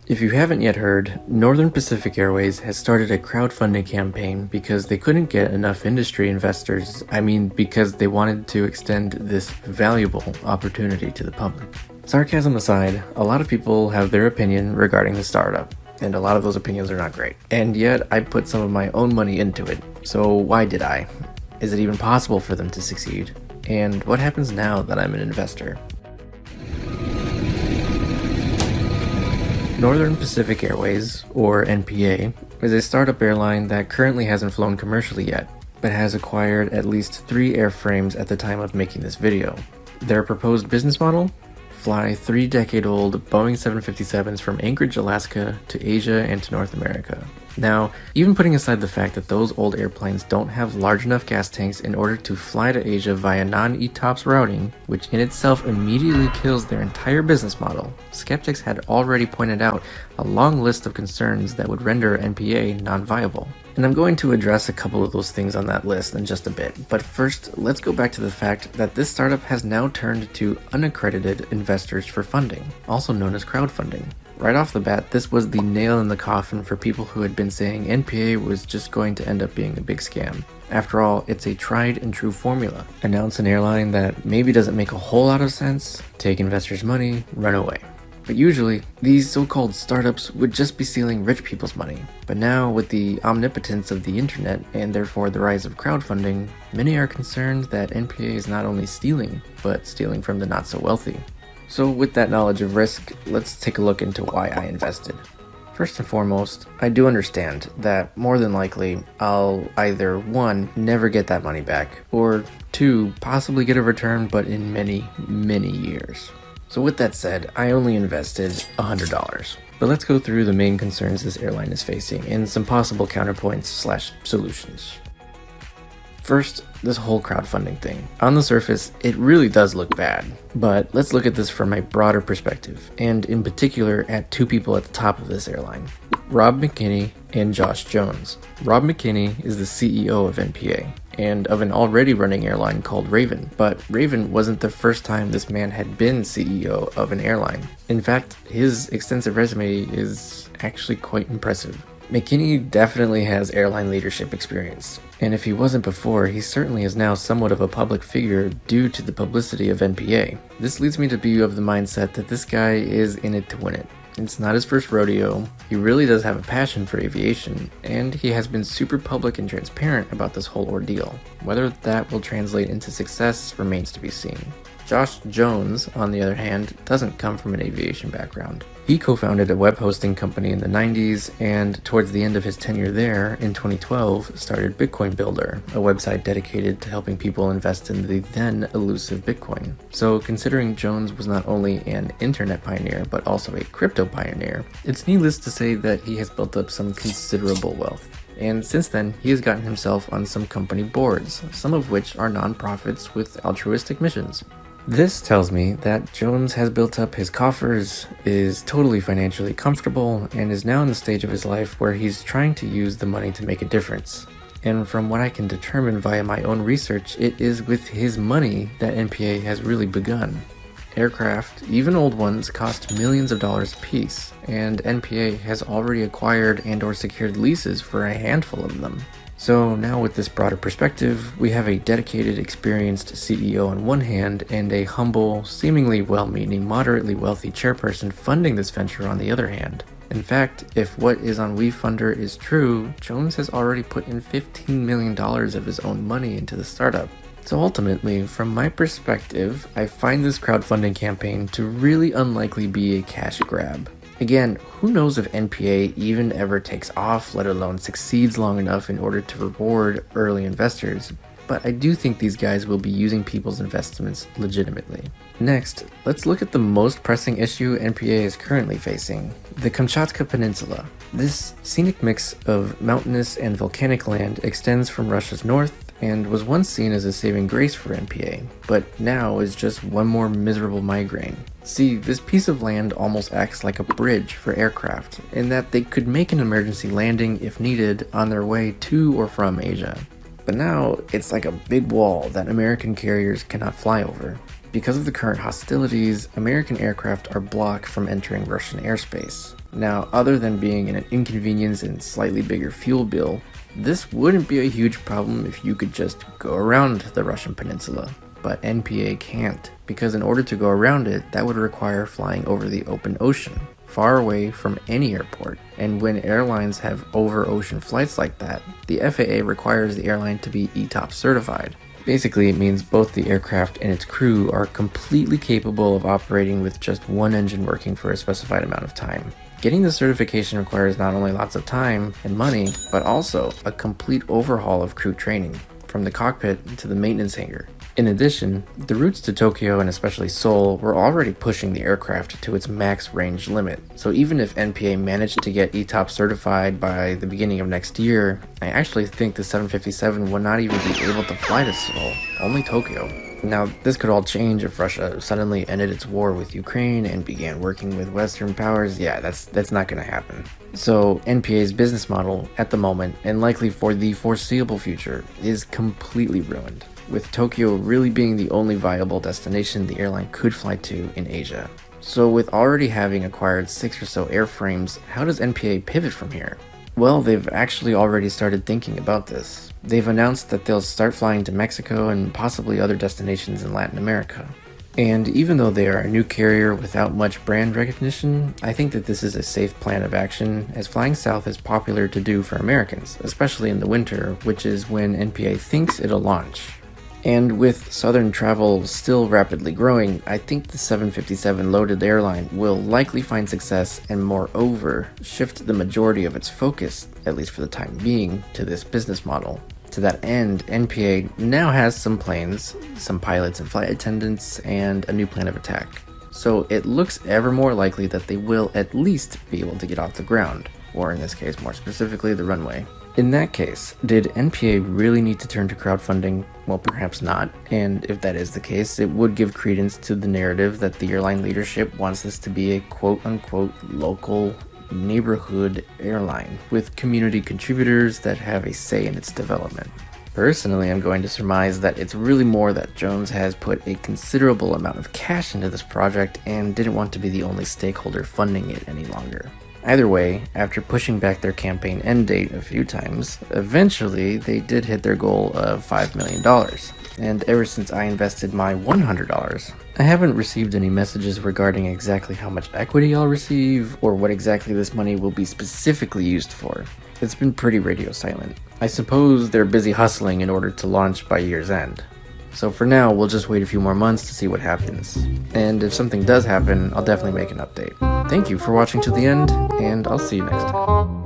If you haven't yet heard, Northern Pacific Airways has started a crowdfunding campaign because they couldn't get enough industry investors. Because they wanted to extend this valuable opportunity to the public. Sarcasm aside, a lot of people have their opinion regarding the startup, and a lot of those opinions are not great. And yet, I put some of my own money into it. So why did I? Is it even possible for them to succeed? And what happens now that I'm an investor? Northern Pacific Airways, or NPA, is a startup airline that currently hasn't flown commercially yet, but has acquired at least 3 airframes at the time of making this video. Their proposed business model? Fly 3-decade-old Boeing 757s from Anchorage, Alaska to Asia and to North America. Now, even putting aside the fact that those old airplanes don't have large enough gas tanks in order to fly to Asia via non-ETOPS routing, which in itself immediately kills their entire business model, skeptics had already pointed out a long list of concerns that would render NPA non-viable. And I'm going to address a couple of those things on that list in just a bit, but first, let's go back to the fact that this startup has now turned to unaccredited investors for funding, also known as crowdfunding. Right off the bat, this was the nail in the coffin for people who had been saying NPA was just going to end up being a big scam. After all, it's a tried and true formula. Announce an airline that maybe doesn't make a whole lot of sense, take investors' money, run away. But usually, these so-called startups would just be stealing rich people's money. But now, with the omnipotence of the internet and therefore the rise of crowdfunding, many are concerned that NPA is not only stealing, but stealing from the not-so-wealthy. So with that knowledge of risk, let's take a look into why I invested. First and foremost, I do understand that more than likely, I'll either 1, never get that money back, or 2, possibly get a return but in many, many years. So with that said, I only invested $100. But let's go through the main concerns this airline is facing and some possible counterpoints/solutions. First, this whole crowdfunding thing. On the surface, it really does look bad, but let's look at this from a broader perspective, and in particular at 2 people at the top of this airline, Rob McKinney and Josh Jones. Rob McKinney is the CEO of NPA, and of an already running airline called Raven, but Raven wasn't the first time this man had been CEO of an airline. In fact, his extensive resume is actually quite impressive. McKinney definitely has airline leadership experience, and if he wasn't before, he certainly is now somewhat of a public figure due to the publicity of NPA. This leads me to be of the mindset that this guy is in it to win it. It's not his first rodeo, he really does have a passion for aviation, and he has been super public and transparent about this whole ordeal. Whether that will translate into success remains to be seen. Josh Jones, on the other hand, doesn't come from an aviation background. He co-founded a web hosting company in the 90s, and towards the end of his tenure there, in 2012, started Bitcoin Builder, a website dedicated to helping people invest in the then elusive Bitcoin. So considering Jones was not only an internet pioneer, but also a crypto pioneer, it's needless to say that he has built up some considerable wealth. And since then, he has gotten himself on some company boards, some of which are nonprofits with altruistic missions. This tells me that Jones has built up his coffers, is totally financially comfortable, and is now in the stage of his life where he's trying to use the money to make a difference. And from what I can determine via my own research, it is with his money that NPA has really begun. Aircraft, even old ones, cost millions of dollars a piece, and NPA has already acquired and/or secured leases for a handful of them. So now with this broader perspective, we have a dedicated, experienced CEO on one hand and a humble, seemingly well-meaning, moderately wealthy chairperson funding this venture on the other hand. In fact, if what is on WeFunder is true, Jones has already put in $15 million of his own money into the startup. So ultimately, from my perspective, I find this crowdfunding campaign to really unlikely be a cash grab. Again, who knows if NPA even ever takes off, let alone succeeds long enough in order to reward early investors, but I do think these guys will be using people's investments legitimately. Next, let's look at the most pressing issue NPA is currently facing, the Kamchatka Peninsula. This scenic mix of mountainous and volcanic land extends from Russia's north and was once seen as a saving grace for NPA, but now is just one more miserable migraine. See, this piece of land almost acts like a bridge for aircraft, in that they could make an emergency landing if needed on their way to or from Asia. But now, it's like a big wall that American carriers cannot fly over. Because of the current hostilities, American aircraft are blocked from entering Russian airspace. Now, other than being an inconvenience and slightly bigger fuel bill, this wouldn't be a huge problem if you could just go around the Russian peninsula. But NPA can't, because in order to go around it, that would require flying over the open ocean, far away from any airport. And when airlines have over-ocean flights like that, the FAA requires the airline to be ETOPS certified. Basically, it means both the aircraft and its crew are completely capable of operating with just one engine working for a specified amount of time. Getting the certification requires not only lots of time and money, but also a complete overhaul of crew training, from the cockpit to the maintenance hangar. In addition, the routes to Tokyo and especially Seoul were already pushing the aircraft to its max range limit, so even if NPA managed to get ETOPS certified by the beginning of next year, I actually think the 757 would not even be able to fly to Seoul, only Tokyo. Now, this could all change if Russia suddenly ended its war with Ukraine and began working with Western powers. Yeah, that's not going to happen. So NPA's business model at the moment, and likely for the foreseeable future, is completely ruined, with Tokyo really being the only viable destination the airline could fly to in Asia. So with already having acquired 6 or so airframes, how does NPA pivot from here? Well, they've actually already started thinking about this. They've announced that they'll start flying to Mexico and possibly other destinations in Latin America. And even though they are a new carrier without much brand recognition, I think that this is a safe plan of action, as flying south is popular to do for Americans, especially in the winter, which is when NPA thinks it'll launch. And with southern travel still rapidly growing, I think the 757 loaded airline will likely find success and moreover shift the majority of its focus, at least for the time being, to this business model. To that end, NPA now has some planes, some pilots and flight attendants, and a new plan of attack. So it looks ever more likely that they will at least be able to get off the ground, or in this case more specifically the runway. In that case, did NPA really need to turn to crowdfunding? Well, perhaps not, and if that is the case, it would give credence to the narrative that the airline leadership wants this to be a quote-unquote local neighborhood airline with community contributors that have a say in its development. Personally, I'm going to surmise that it's really more that Jones has put a considerable amount of cash into this project and didn't want to be the only stakeholder funding it any longer. Either way, after pushing back their campaign end date a few times, eventually they did hit their goal of $5 million. And ever since I invested my $100, I haven't received any messages regarding exactly how much equity I'll receive or what exactly this money will be specifically used for. It's been pretty radio silent. I suppose they're busy hustling in order to launch by year's end. So for now, we'll just wait a few more months to see what happens. And if something does happen, I'll definitely make an update. Thank you for watching to the end, and I'll see you next time.